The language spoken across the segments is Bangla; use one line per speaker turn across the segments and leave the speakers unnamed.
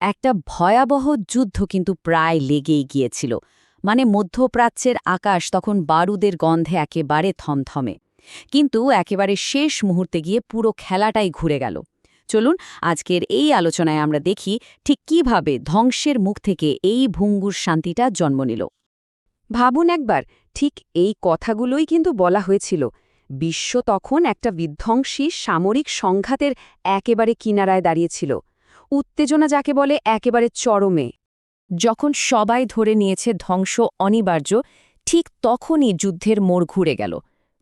একটা ভয়াবহ যুদ্ধ কিন্তু প্রায় লেগেই গিয়েছিল। মানে মধ্যপ্রাচ্যের আকাশ তখন বারুদের গন্ধে একেবারে থমথমে। কিন্তু একেবারে শেষ মুহূর্তে গিয়ে পুরো খেলাটাই ঘুরে গেল। চলুন আজকের এই আলোচনায় আমরা দেখি ঠিক কিভাবে ধ্বংসের মুখ থেকে এই ভঙ্গুর শান্তিটা জন্ম নিল।
ভাবুন একবার, ঠিক এই কথাগুলোই কিন্তু বলা হয়েছিল। বিশ্ব তখন একটা বিধ্বংসী সামরিক সংঘাতের একেবারে কিনারায় দাঁড়িয়েছিল। উত্তেজনা যাকে বলে একেবারে চরমে।
যখন সবাই ধরে নিয়েছে ধ্বংস অনিবার্য, ঠিক তখনই যুদ্ধের মোড় ঘুরে গেল।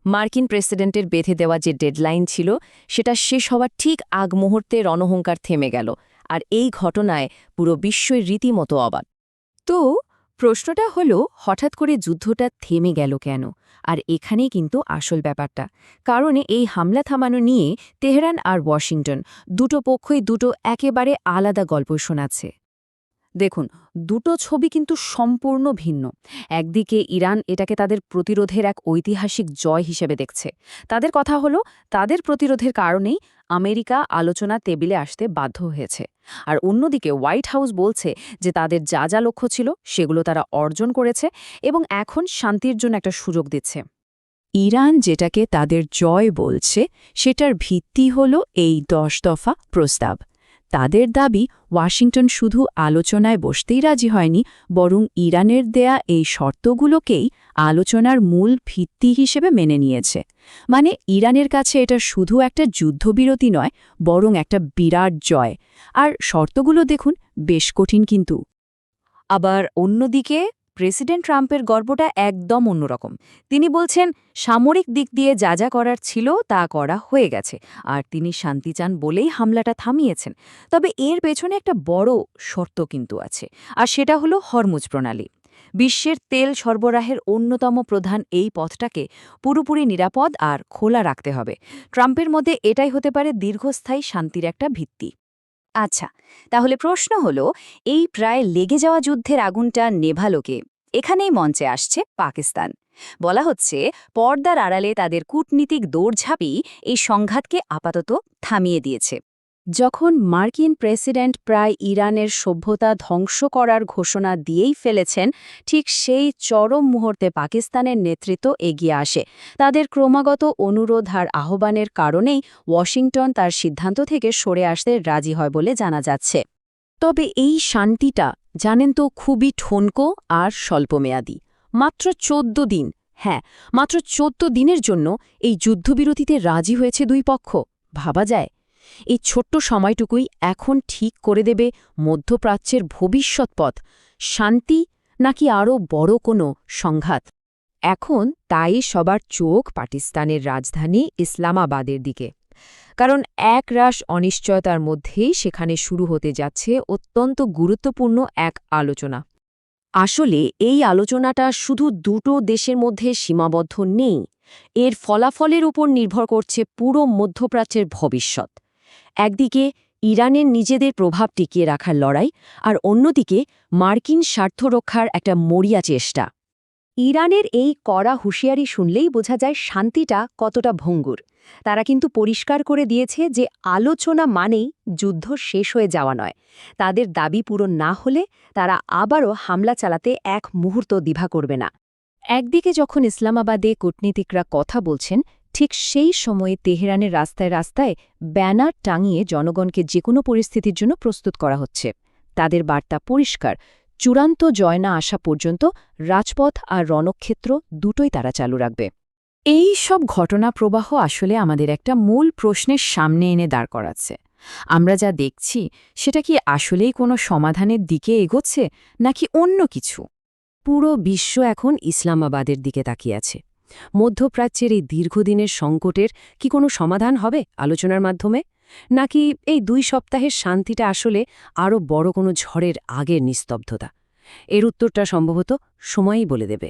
মার্কিন প্রেসিডেন্টের বেঁধে দেওয়া যে ডেডলাইন ছিল সেটা শেষ হওয়ার ঠিক আগ মুহূর্তে রণহুঙ্কার থেমে গেল। আর এই ঘটনায় পুরো বিশ্বই রীতিমতো অবাক। তো প্রশ্নটা হলো, হঠাৎ করে যুদ্ধটা থেমে গেল কেন? আর এখানেই কিন্তু আসল ব্যাপারটা। কারণ এই হামলা থামানো নিয়ে তেহরান আর ওয়াশিংটন দুটো পক্ষই দুটো একেবারে আলাদা গল্প শোনাচ্ছে। দেখুন, দুটো ছবি কিন্তু সম্পূর্ণ ভিন্ন। একদিকে ইরান এটাকে তাদের প্রতিরোধের এক ঐতিহাসিক জয় হিসেবে দেখছে। তাদের কথা হলো, তাদের প্রতিরোধের কারণেই আমেরিকা আলোচনা টেবিলে আসতে বাধ্য হয়েছে। আর অন্যদিকে হোয়াইট হাউস বলছে যে তাদের যা যা লক্ষ্য ছিল সেগুলো তারা অর্জন করেছে এবং এখন শান্তির জন্য একটা সুযোগ দিচ্ছে।
ইরান যেটাকে তাদের জয় বলছে, সেটার ভিত্তি হল এই 10 দফা প্রস্তাব। তাদের দাবি, ওয়াশিংটন শুধু আলোচনায় বসতেই রাজি হয়নি, বরং ইরানের দেয়া এই শর্তগুলোকেই আলোচনার মূল ভিত্তি হিসেবে মেনে নিয়েছে। মানে ইরানের কাছে এটা শুধু একটা যুদ্ধবিরতি নয়, বরং একটা বিরাট জয়। আর শর্তগুলো দেখুন, বেশ কঠিন কিন্তু।
আবার অন্যদিকে প্রেসিডেন্ট ট্রাম্পের গর্বটা একদম অন্যরকম। তিনি বলছেন, সামরিক দিক দিয়ে যা যা করার ছিল তা করা হয়ে গেছে, আর তিনি শান্তি চান বলেই হামলাটা থামিয়েছেন। তবে এর পেছনে একটা বড় শর্ত কিন্তু আছে, আর সেটা হলো হরমুজ প্রণালী। বিশ্বের তেল সরবরাহের অন্যতম প্রধান এই পথটাকে পুরোপুরি নিরাপদ আর খোলা রাখতে হবে। ট্রাম্পের মধ্যে এটাই হতে পারে দীর্ঘস্থায়ী শান্তির একটা ভিত্তি। আচ্ছা, তাহলে প্রশ্ন হলো, এই প্রায় লেগে যাওয়া যুদ্ধের আগুনটা নেভালো কে? এখানেই মঞ্চে আসছে পাকিস্তান। বলা হচ্ছে, পর্দার আড়ালে তাদের কূটনীতিক দৌড়ঝাঁপই এই সংঘাতকে আপাতত থামিয়ে দিয়েছে। যখন মার্কিন প্রেসিডেন্ট প্রায় ইরানের সভ্যতা ধ্বংস করার ঘোষণা দিয়েই ফেলেছেন, ঠিক সেই চরম মুহূর্তে পাকিস্তানের নেতৃত্ব এগিয়ে আসে। তাদের ক্রমাগত অনুরোধ আর আহ্বানের কারণেই ওয়াশিংটন তার সিদ্ধান্ত থেকে সরে আসতে রাজি হয় বলে জানা যাচ্ছে। তবে এই শান্তিটা জানেন তো খুবই ঠনকো আর স্বল্পমেয়াদী। মাত্র ১৪ দিন। হ্যাঁ, মাত্র ১৪ দিনের জন্য এই যুদ্ধবিরতিতে রাজি হয়েছে দুই পক্ষ। ভাবা যায়? এই ছোট্ট সময়টুকুই এখন ঠিক করে দেবে মধ্যপ্রাচ্যের ভবিষ্যৎ পথ, শান্তি নাকি আরও বড় কোনো সংঘাত।
এখন তাই সবার চোখ পাকিস্তানের রাজধানী ইসলামাবাদের দিকে। কারণ একরাশ অনিশ্চয়তার মধ্যেই সেখানে শুরু হতে যাচ্ছে অত্যন্ত গুরুত্বপূর্ণ এক আলোচনা।
আসলে এই আলোচনাটা শুধু দুটো দেশের মধ্যে সীমাবদ্ধ নেই। এর ফলাফলের উপর নির্ভর করছে পুরো মধ্যপ্রাচ্যের ভবিষ্যৎ। একদিকে ইরানের নিজেদের প্রভাব টিকিয়ে রাখার লড়াই, আর অন্যদিকে মার্কিন স্বার্থ রক্ষার একটা মরিয়া চেষ্টা। ইরানের এই কড়া হুঁশিয়ারি শুনলেই বোঝা যায় শান্তিটা কতটা ভঙ্গুর। তারা কিন্তু পরিষ্কার করে দিয়েছে যে আলোচনা মানেই যুদ্ধ শেষ হয়ে যাওয়া নয়। তাদের দাবি পূরণ না হলে তারা আবারও হামলা চালাতে এক মুহূর্ত দ্বিধা করবে না। একদিকে যখন ইসলামাবাদে কূটনীতিকরা কথা বলছেন, ঠিক সেই সময়ে তেহরানের রাস্তায় রাস্তায় ব্যানার টাঙিয়ে জনগণকে যেকোনো পরিস্থিতির জন্য প্রস্তুত করা হচ্ছে। তাদের বার্তা পরিষ্কার, চূড়ান্ত জয় না আসা পর্যন্ত রাজপথ আর রণক্ষেত্র দুটোই তারা চালু রাখবে। এই সব ঘটনা প্রবাহ আসলে আমাদের একটা মূল প্রশ্নের সামনে এনে দাঁড় করাচ্ছে। আমরা যা দেখছি সেটা কি আসলেই কোনো সমাধানের দিকে এগোচ্ছে, নাকি অন্য কিছু? পুরো বিশ্ব এখন ইসলামাবাদের দিকে তাকিয়ে আছে। মধ্যপ্রাচ্যের এই দীর্ঘদিনের সংকটের কি কোনো সমাধান হবে আলোচনার মাধ্যমে, নাকি এই 2 সপ্তাহের শান্তিটা আসলে আরও বড় কোনো ঝড়ের আগের নিস্তব্ধতা? এর উত্তরটা সম্ভবত সময়ই বলে দেবে।